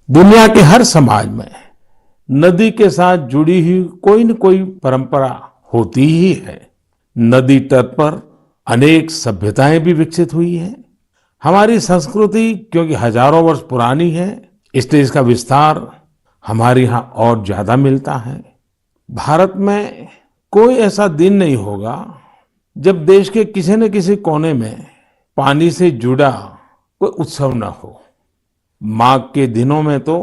दुनिया के हर समाज में नदी के साथ जुड़ी हुई कोई न कोई परंपरा होती ही है। नदी तट पर अनेक सभ्यताएं भी विकसित हुई हैं। हमारी संस्कृति क्योंकि हजारों वर्ष पुरानी है, इसलिए इसका विस्तार हमारे यहाँ और ज्यादा मिलता है। भारत में कोई ऐसा दिन नहीं होगा जब देश के किसी न किसी कोने में पानी से जुड़ा कोई उत्सव न हो। माघ के दिनों में तो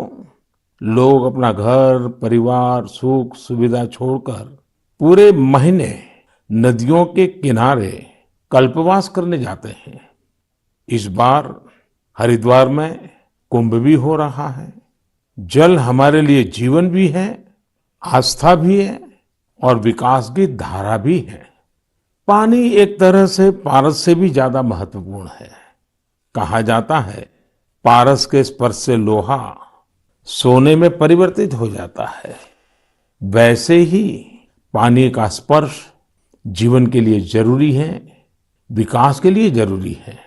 लोग अपना घर, परिवार, सुख सुविधा छोड़कर पूरे महीने नदियों के किनारे कल्पवास करने जाते हैं। इस बार हरिद्वार में कुंभ भी हो रहा है। जल हमारे लिए जीवन भी है, आस्था भी है और विकास की धारा भी है। पानी एक तरह से पारस से भी ज्यादा महत्वपूर्ण है। कहा जाता है, पारस के स्पर्श से लोहा सोने में परिवर्तित हो जाता है। वैसे ही पानी का स्पर्श जीवन के लिए जरूरी है, विकास के लिए जरूरी है।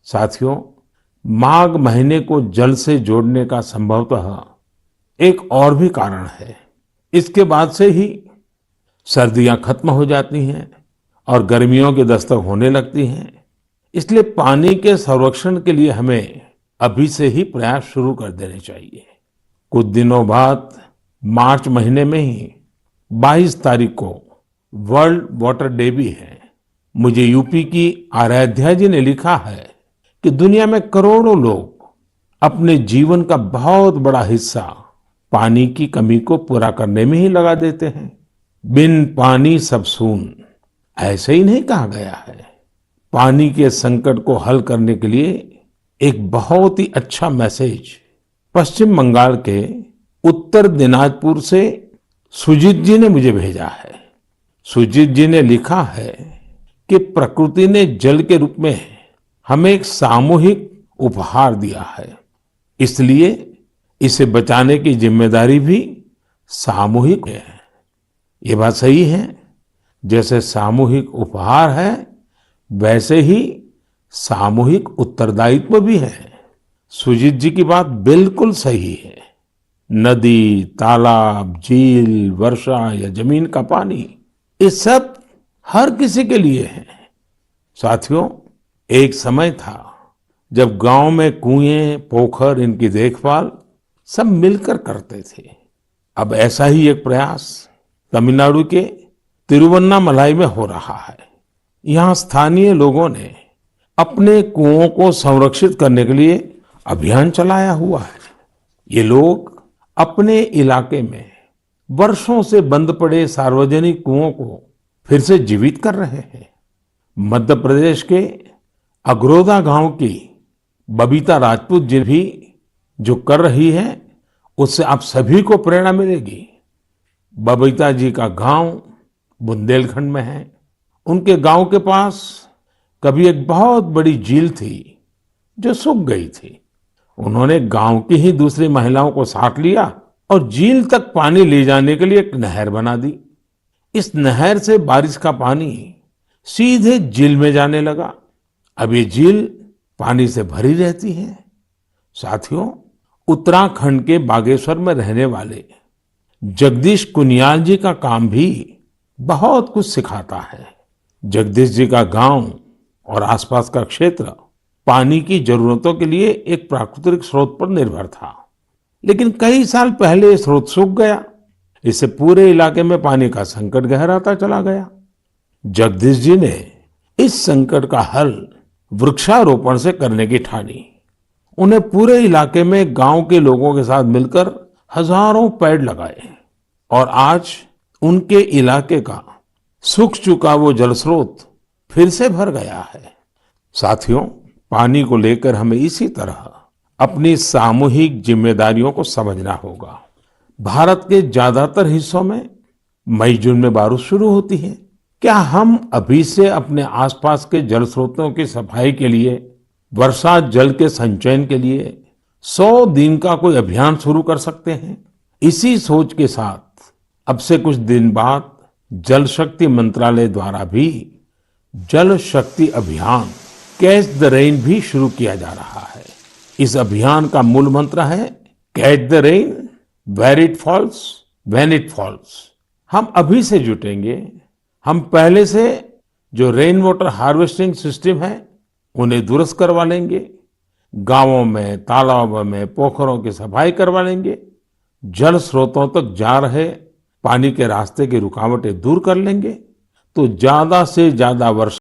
साथियों, माघ महीने को जल से जोड़ने का संभवतः एक और भी कारण है। इसके बाद से ही सर्दियां खत्म हो जाती हैं और गर्मियों की दस्तक होने लगती हैं। इसलिए पानी के संरक्षण के लिए हमें अभी से ही प्रयास शुरू कर देने चाहिए। कुछ दिनों बाद मार्च महीने में ही 22 तारीख को वर्ल्ड वाटर डे भी है। मुझे यूपी की आराध्या जी ने लिखा है कि दुनिया में करोड़ों लोग अपने जीवन का बहुत बड़ा हिस्सा पानी की कमी को पूरा करने में ही लगा देते हैं। बिन पानी सब सून, ऐसे ही नहीं कहा गया है। पानी के संकट को हल करने के लिए एक बहुत ही अच्छा मैसेज पश्चिम बंगाल के उत्तर दिनाजपुर से सुजीत जी ने मुझे भेजा है। सुजीत जी ने लिखा है कि प्रकृति ने जल के रूप में हमें एक सामूहिक उपहार दिया है, इसलिए इसे बचाने की जिम्मेदारी भी सामूहिक है। ये बात सही है। जैसे सामूहिक उपहार है, वैसे ही सामूहिक उत्तरदायित्व भी है। सुजीत जी की बात बिल्कुल सही है। नदी, तालाब, झील, वर्षा या जमीन का पानी, ये सब हर किसी के लिए है। साथियों, एक समय था जब गांव में कुएं, पोखर, इनकी देखभाल सब मिलकर करते थे। अब ऐसा ही एक प्रयास तमिलनाडु के तिरुवन्नामलाई में हो रहा है। यहाँ स्थानीय लोगों ने अपने कुओं को संरक्षित करने के लिए अभियान चलाया हुआ है। ये लोग अपने इलाके में वर्षों से बंद पड़े सार्वजनिक कुओं को फिर से जीवित कर रहे हैं। मध्य प्रदेश के अगरोदा गांव की बबीता राजपूत जी भी जो कर रही है, उससे आप सभी को प्रेरणा मिलेगी। बबीता जी का गांव बुंदेलखंड में है। उनके गांव के पास कभी एक बहुत बड़ी झील थी जो सूख गई थी। उन्होंने गांव की ही दूसरी महिलाओं को साथ लिया और झील तक पानी ले जाने के लिए एक नहर बना दी। इस नहर से बारिश का पानी सीधे झील में जाने लगा। अब ये झील पानी से भरी रहती है। साथियों, उत्तराखंड के बागेश्वर में रहने वाले जगदीश कुनियाल जी का काम भी बहुत कुछ सिखाता है। जगदीश जी का गांव और आसपास का क्षेत्र पानी की जरूरतों के लिए एक प्राकृतिक स्रोत पर निर्भर था, लेकिन कई साल पहले ये स्रोत सूख गया। इससे पूरे इलाके में पानी का संकट गहराता चला गया। जगदीश जी ने इस संकट का हल वृक्षारोपण से करने की ठानी। उन्हें पूरे इलाके में गांव के लोगों के साथ मिलकर हजारों पेड़ लगाए और आज उनके इलाके का सूख चुका वो जल स्रोत फिर से भर गया है। साथियों, पानी को लेकर हमें इसी तरह अपनी सामूहिक जिम्मेदारियों को समझना होगा। भारत के ज्यादातर हिस्सों में मई जून में बारिश शुरू होती है। क्या हम अभी से अपने आसपास के जल स्रोतों की सफाई के लिए, वर्षा जल के संचयन के लिए 100 दिन का कोई अभियान शुरू कर सकते हैं? इसी सोच के साथ अब से कुछ दिन बाद जल शक्ति मंत्रालय द्वारा भी जल शक्ति अभियान कैच द रेन भी शुरू किया जा रहा है। इस अभियान का मूल मंत्र है catch the rain where it falls when it falls. हम अभी से जुटेंगे, हम पहले से जो रेन वाटर हार्वेस्टिंग सिस्टम है उन्हें दुरुस्त करवा लेंगे, गांवों में, तालाबों में, पोखरों की सफाई करवा लेंगे, जल स्रोतों तक जा रहे पानी के रास्ते की रुकावटें दूर कर लेंगे, तो ज्यादा से ज्यादा वर्षा